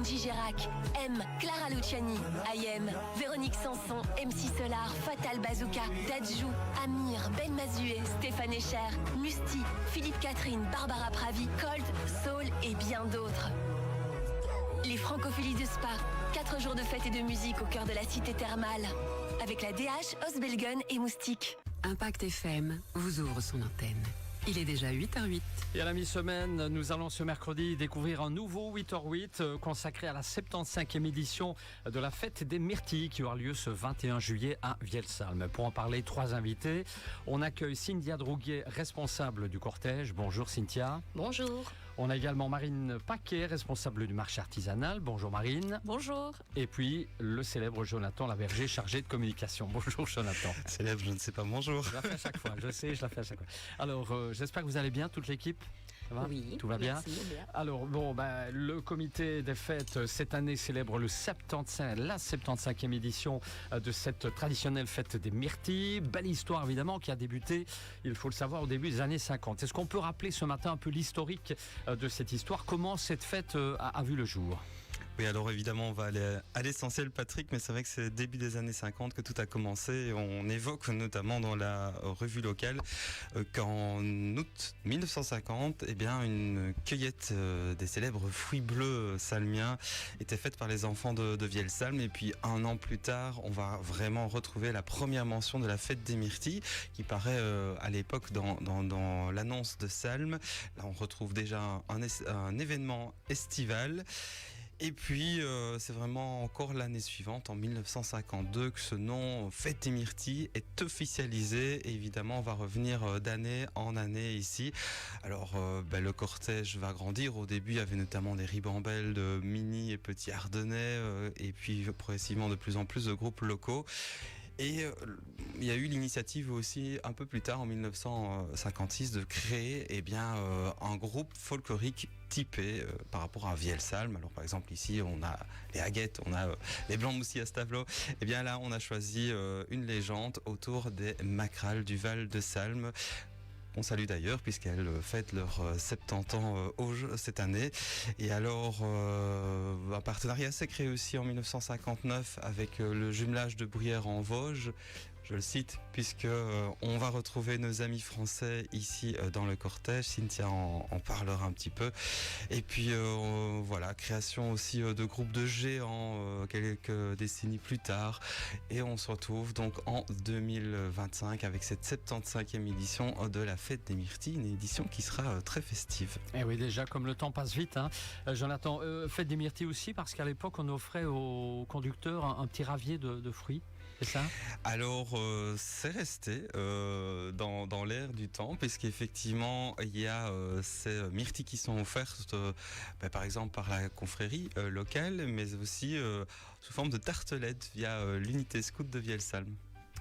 Kenji Girac, M, Clara Luciani, IM, Véronique Sanson, MC Solar, Fatal Bazooka, Dadju, Amir, Ben Mazué, Stéphane Echer, Musti, Philippe Catherine, Barbara Pravi, Cold, Soul et bien d'autres. Les Francophilies de Spa, 4 jours de fête et de musique au cœur de la cité thermale. Avec la DH, Osbelgun et Moustique. Impact FM vous ouvre son antenne. Il est déjà 8h08. Et à la mi-semaine, nous allons ce mercredi découvrir un nouveau 8h08 consacré à la 75e édition de la fête des Myrtilles qui aura lieu ce 21 juillet à Vielsalm. Pour en parler, 3 invités. On accueille Cynthia Drouguier, responsable du cortège. Bonjour Cynthia. Bonjour. On a également Marine Paquet, responsable du marché artisanal. Bonjour Marine. Bonjour. Et puis le célèbre Jonathan Laverger, chargé de communication. Bonjour Jonathan. Célèbre, je ne sais pas, bonjour. Je la fais à chaque fois, je sais, je la fais à chaque fois. Alors, j'espère que vous allez bien, toute l'équipe. Ça va ? Oui, tout va bien. Merci, bien. Alors, le comité des fêtes, cette année, célèbre la 75e édition de cette traditionnelle fête des Myrtilles. Belle histoire, évidemment, qui a débuté, il faut le savoir, au début des années 50. Est-ce qu'on peut rappeler ce matin un peu l'historique de cette histoire ? Comment cette fête a vu le jour ? Oui, alors évidemment, on va aller à l'essentiel, Patrick, mais c'est vrai que c'est début des années 50 que tout a commencé. On évoque notamment dans la revue locale qu'en août 1950, une cueillette des célèbres fruits bleus salmiens était faite par les enfants de Vielsalm. Et puis un an plus tard, on va vraiment retrouver la première mention de la fête des Myrtilles qui paraît à l'époque dans l'annonce de Salm. Là, on retrouve déjà un événement estival. Et puis, c'est vraiment encore l'année suivante, en 1952, que ce nom Fête des Myrtilles est officialisé. Et évidemment, on va revenir d'année en année ici. Alors, le cortège va grandir. Au début, il y avait notamment des ribambelles de mini et petits ardennais. Et puis, progressivement, de plus en plus de groupes locaux. Et il y a eu l'initiative aussi un peu plus tard en 1956 de créer un groupe folklorique typé par rapport à Vielsalm. Alors par exemple ici on a les Haguettes, on a les Blancs Moussis à Stavelot. Et bien là on a choisi une légende autour des Macrales du Val de Salm. On salue d'ailleurs puisqu'elles fêtent leurs 70 ans cette année. Et alors, un partenariat s'est créé aussi en 1959 avec le jumelage de Bruyères en Vosges. Je le cite puisque on va retrouver nos amis français ici dans le cortège. Cynthia en parlera un petit peu. Et puis création aussi de groupes de géants quelques décennies plus tard. Et on se retrouve donc en 2025 avec cette 75e édition de la Fête des Myrtilles, une édition qui sera très festive. Et oui, déjà comme le temps passe vite, hein. Jonathan, Fête des Myrtilles aussi parce qu'à l'époque on offrait aux conducteurs un petit ravier de fruits. C'est ça ? Alors, c'est resté dans l'air du temps, puisqu'effectivement, il y a ces myrtilles qui sont offertes, par exemple, par la confrérie locale, mais aussi sous forme de tartelettes via l'unité scout de Vielsalm.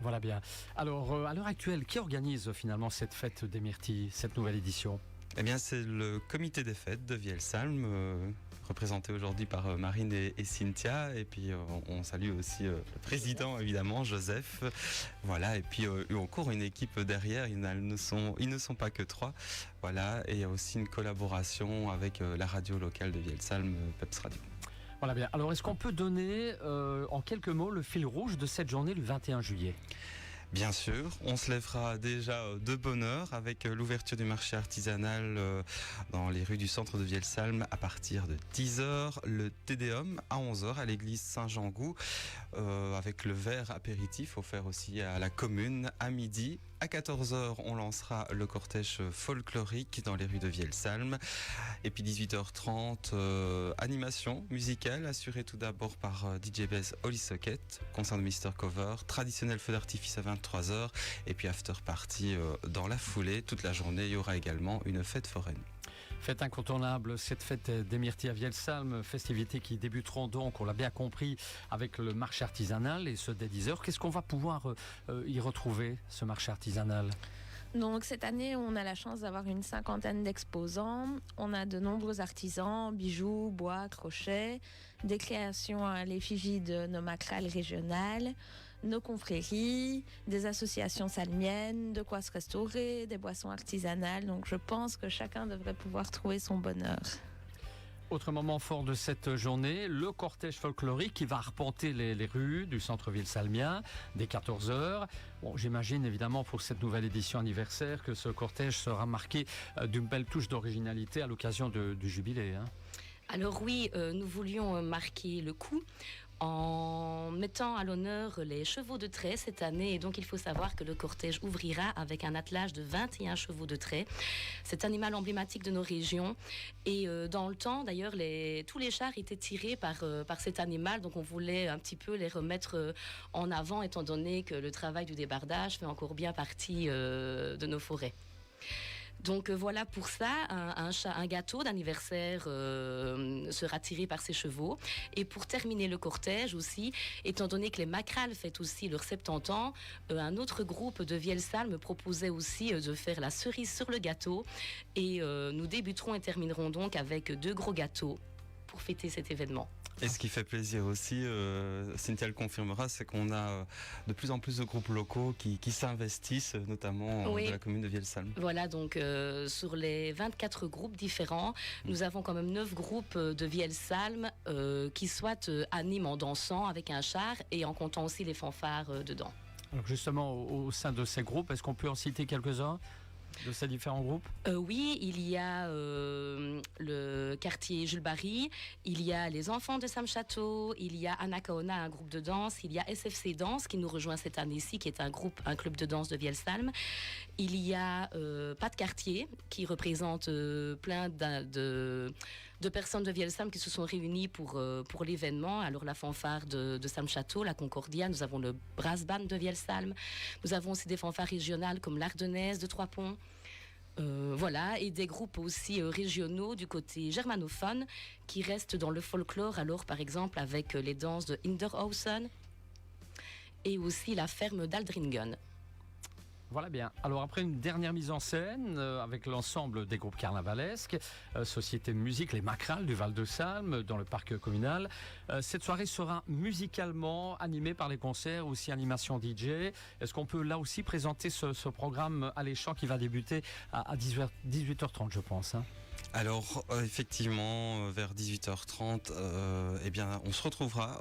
Voilà bien. Alors, à l'heure actuelle, qui organise finalement cette fête des Myrtilles, cette nouvelle édition ? Eh bien, c'est le comité des fêtes de Vielsalm, représenté aujourd'hui par Marine et Cynthia. Et puis, on salue aussi le président, évidemment, Joseph. Voilà. Et puis, encore une équipe derrière. Ils ne sont pas que 3. Voilà. Et il y a aussi une collaboration avec la radio locale de Vielsalm, Peps Radio. Voilà bien. Alors, est-ce qu'on peut donner en quelques mots le fil rouge de cette journée du 21 juillet ? Bien sûr, on se lèvera déjà de bonne heure avec l'ouverture du marché artisanal dans les rues du centre de Vielsalm à partir de 10h, le Tédéum à 11h à l'église Saint-Jean-Gou avec le verre apéritif offert aussi à la commune à midi. À 14h, on lancera le cortège folklorique dans les rues de Vielsalm. Et puis 18h30, animation musicale assurée tout d'abord par DJ Bez Holy Socket, concert de Mr Cover, traditionnel feu d'artifice à 23h et puis after party dans la foulée. Toute la journée, il y aura également une fête foraine. Fête incontournable, cette fête des Myrtilles à Vielsalm, festivités qui débuteront donc, on l'a bien compris, avec le marché artisanal et ce dès 10h. Qu'est-ce qu'on va pouvoir y retrouver, ce marché artisanal ? Donc cette année, on a la chance d'avoir une 50aine d'exposants. On a de nombreux artisans, bijoux, bois, crochets, des créations à l'effigie de nos macrales régionales, nos confréries, des associations salmiennes, de quoi se restaurer, des boissons artisanales. Donc je pense que chacun devrait pouvoir trouver son bonheur. Autre moment fort de cette journée, le cortège folklorique qui va arpenter les rues du centre-ville salmien dès 14h. Bon, j'imagine évidemment pour cette nouvelle édition anniversaire que ce cortège sera marqué d'une belle touche d'originalité à l'occasion du jubilé. Alors oui, nous voulions marquer le coup en mettant à l'honneur les chevaux de trait cette année. Et donc, il faut savoir que le cortège ouvrira avec un attelage de 21 chevaux de trait. Cet animal emblématique de nos régions. Et dans le temps, d'ailleurs, tous les chars étaient tirés par cet animal. Donc, on voulait un petit peu les remettre en avant, étant donné que le travail du débardage fait encore bien partie de nos forêts. Donc voilà pour ça, un gâteau d'anniversaire sera tiré par ces chevaux. Et pour terminer le cortège aussi, étant donné que les Macrales fêtent aussi leurs 70 ans, un autre groupe de Vielsalm me proposait aussi de faire la cerise sur le gâteau. Et nous débuterons et terminerons donc avec 2 gros gâteaux pour fêter cet événement. Et ce qui fait plaisir aussi, Cynthia le confirmera, c'est qu'on a de plus en plus de groupes locaux qui s'investissent, notamment de la commune de Vielsalm. Voilà, donc sur les 24 groupes différents, nous avons quand même 9 groupes de Vielsalm qui soit animent en dansant avec un char et en comptant aussi les fanfares dedans. Alors justement, au sein de ces groupes, est-ce qu'on peut en citer quelques-uns de ces différents groupes? Oui, il y a le quartier Jules Barry, il y a les enfants de Sam Château, il y a Anakaona, un groupe de danse, il y a SFC Danse qui nous rejoint cette année-ci, qui est un club de danse de Vielsalm. Il y a Pas de quartier qui représente plein de personnes de Vielsalm qui se sont réunies pour l'événement. Alors la fanfare de Sam Château, la Concordia, nous avons le Brass Band de Vielsalm, nous avons aussi des fanfares régionales comme l'Ardennaise de Trois-Ponts. Voilà, et des groupes aussi régionaux du côté germanophone qui restent dans le folklore, alors par exemple avec les danses de Hinderhausen et aussi la ferme d'Aldringen. Voilà bien. Alors après une dernière mise en scène avec l'ensemble des groupes carnavalesques, Société de musique, les Macrales du Val-de-Salm dans le parc communal, cette soirée sera musicalement animée par les concerts, aussi animation DJ. Est-ce qu'on peut là aussi présenter ce programme alléchant qui va débuter à 18h30 je pense Alors effectivement, vers 18h30, eh bien, on se retrouvera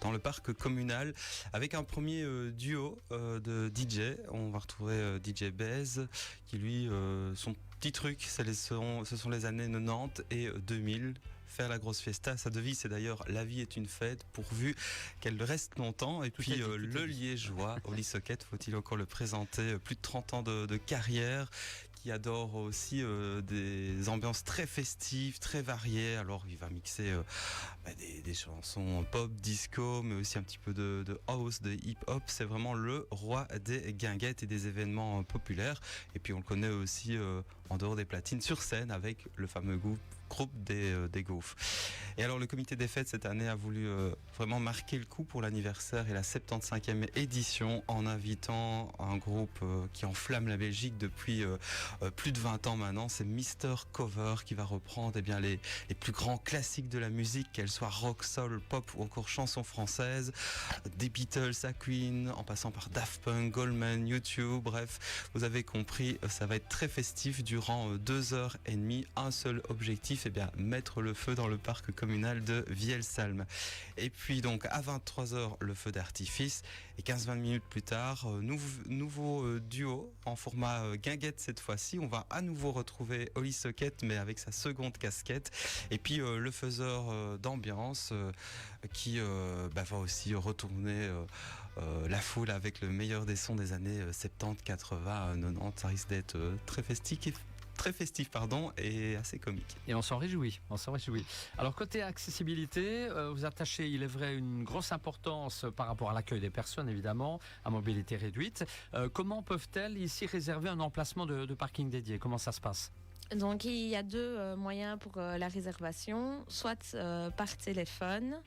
dans le parc communal avec un premier duo de DJ. On va retrouver DJ Bez qui lui, son petit truc, ce sont les années 90 et 2000. Faire la grosse fiesta, sa devise c'est d'ailleurs la vie est une fête pourvu qu'elle reste longtemps. Et puis le liégeois, Oli Socket, faut-il encore le présenter, plus de 30 ans de carrière, qui adore aussi des ambiances très festives, très variées. Alors il va mixer des chansons pop, disco, mais aussi un petit peu de house, de hip-hop. C'est vraiment le roi des guinguettes et des événements populaires. Et puis on le connaît aussi en dehors des platines, sur scène, avec le fameux groupe des Gaufres. Et alors le comité des fêtes cette année a voulu vraiment marquer le coup pour l'anniversaire et la 75e édition en invitant un groupe qui enflamme la Belgique depuis plus de 20 ans maintenant. C'est Mister Cover qui va reprendre les plus grands classiques de la musique, qu'elles soient rock, soul, pop ou encore chansons françaises, des Beatles à Queen, en passant par Daft Punk, Goldman, U2, bref, vous avez compris, ça va être très festif durant 2h30. Un seul objectif, mettre le feu dans le parc communal de Vielsalm. Et puis donc à 23h le feu d'artifice et 15-20 minutes plus tard, nouveau duo en format guinguette cette fois-ci. On va à nouveau retrouver Oli Socket mais avec sa seconde casquette et puis le faiseur d'ambiance qui va aussi retourner la foule avec le meilleur des sons des années 70, 80, 90. Ça risque d'être très festif et assez comique. Et on s'en réjouit, Alors côté accessibilité, vous attachez, il est vrai, une grosse importance par rapport à l'accueil des personnes évidemment, à mobilité réduite. Comment peuvent-elles ici réserver un emplacement de parking dédié? Comment ça se passe? Donc il y a 2 moyens pour la réservation, soit par téléphone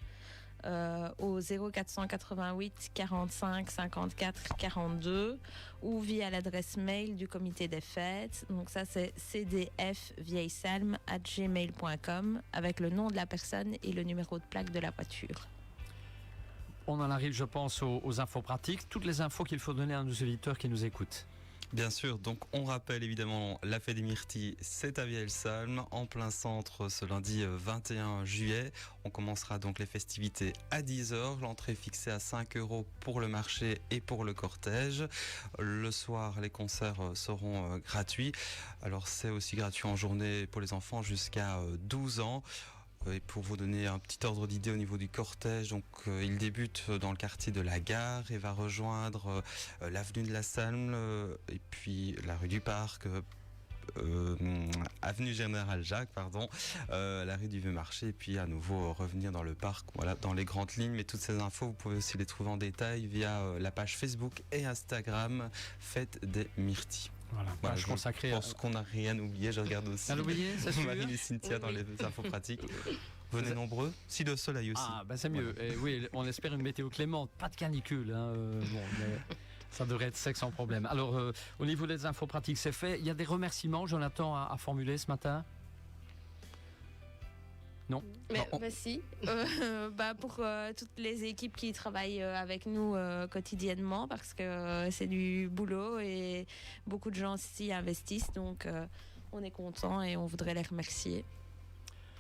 au 0488 45 54 42 ou via l'adresse mail du comité des fêtes. Donc ça c'est cdfvieillesalm@gmail.com avec le nom de la personne et le numéro de plaque de la voiture. On en arrive, je pense, aux infos pratiques, toutes les infos qu'il faut donner à nos auditeurs qui nous écoutent. Bien sûr, donc on rappelle évidemment la fête des myrtilles, c'est à Vielsalm, en plein centre ce lundi 21 juillet. On commencera donc les festivités à 10h, l'entrée est fixée à 5 € pour le marché et pour le cortège. Le soir, les concerts seront gratuits. Alors c'est aussi gratuit en journée pour les enfants jusqu'à 12 ans. Et pour vous donner un petit ordre d'idée au niveau du cortège, donc il débute dans le quartier de la Gare et va rejoindre l'avenue de la Salme et puis la rue du Parc, avenue Général Jacques, la rue du Vieux-Marché et puis à nouveau revenir dans le parc, voilà, dans les grandes lignes. Mais toutes ces infos, vous pouvez aussi les trouver en détail via la page Facebook et Instagram Fête des Myrtilles. Voilà, Voilà, page consacrée je pense qu'on n'a rien oublié, je regarde aussi. T'as oublié, c'est sûr? Marine et Cynthia dans les infos pratiques. Venez nombreux, si le soleil aussi. Ah, bah c'est mieux. Et oui, on espère une météo clémente, pas de canicule. Hein, bon, mais ça devrait être sec sans problème. Alors, au niveau des infos pratiques, c'est fait. Il y a des remerciements, Jonathan, à formuler ce matin? Non. Mais si, pour toutes les équipes qui travaillent avec nous quotidiennement, parce que c'est du boulot et beaucoup de gens s'y investissent, donc on est content et on voudrait les remercier.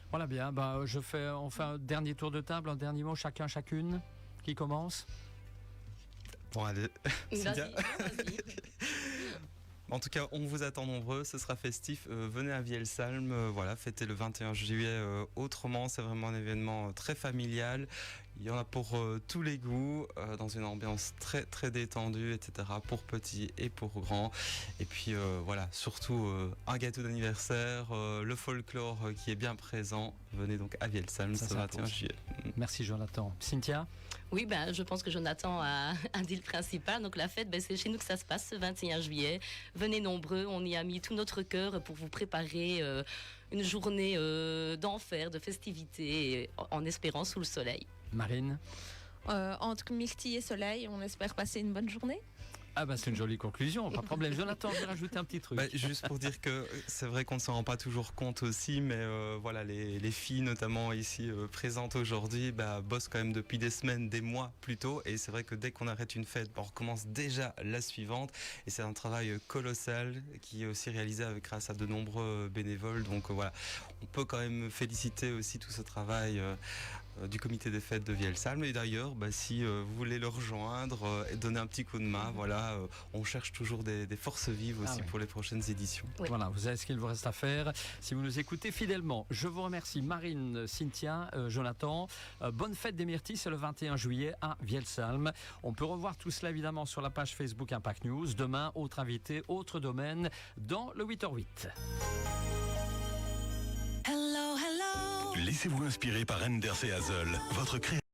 Voilà bien, on fait un dernier tour de table, un dernier mot, chacun, chacune, qui commence? Bon, allez, Cynthia. Vas-y. En tout cas, on vous attend nombreux, ce sera festif. Venez à Vielsalm, voilà, fêtez le 21 juillet autrement. C'est vraiment un événement très familial. Il y en a pour tous les goûts, dans une ambiance très très détendue, etc. Pour petits et pour grands. Et puis voilà, surtout un gâteau d'anniversaire, le folklore qui est bien présent. Venez donc à Vielsalm ce 21 juillet. Merci Jonathan. Cynthia? Oui, je pense que Jonathan a dit le principal. Donc la fête, c'est chez nous que ça se passe ce 21 juillet. Venez nombreux, on y a mis tout notre cœur pour vous préparer une journée d'enfer, de festivités, en espérant sous le soleil. Marine? Entre myrtille et soleil, on espère passer une bonne journée. Ah c'est une jolie conclusion, pas de problème. Jonathan, je vais rajouter un petit truc. Juste pour dire que c'est vrai qu'on ne s'en rend pas toujours compte aussi, mais voilà, les filles notamment ici présentes aujourd'hui bossent quand même depuis des semaines, des mois plutôt, et c'est vrai que dès qu'on arrête une fête, on recommence déjà la suivante, et c'est un travail colossal qui est aussi réalisé grâce à de nombreux bénévoles, donc voilà, on peut quand même féliciter aussi tout ce travail du comité des fêtes de Vielsalm. Et d'ailleurs, si vous voulez le rejoindre et donner un petit coup de main, voilà, on cherche toujours des forces vives aussi pour les prochaines éditions. Oui. Voilà, vous savez ce qu'il vous reste à faire si vous nous écoutez fidèlement. Je vous remercie Marine, Cynthia, Jonathan. Bonne fête des Myrtilles, c'est le 21 juillet à Vielsalm. On peut revoir tout cela évidemment sur la page Facebook Impact News. Demain, autre invité, autre domaine dans le 8h08. Hello, hello. Laissez-vous inspirer par Enders et Hazel, votre créateur.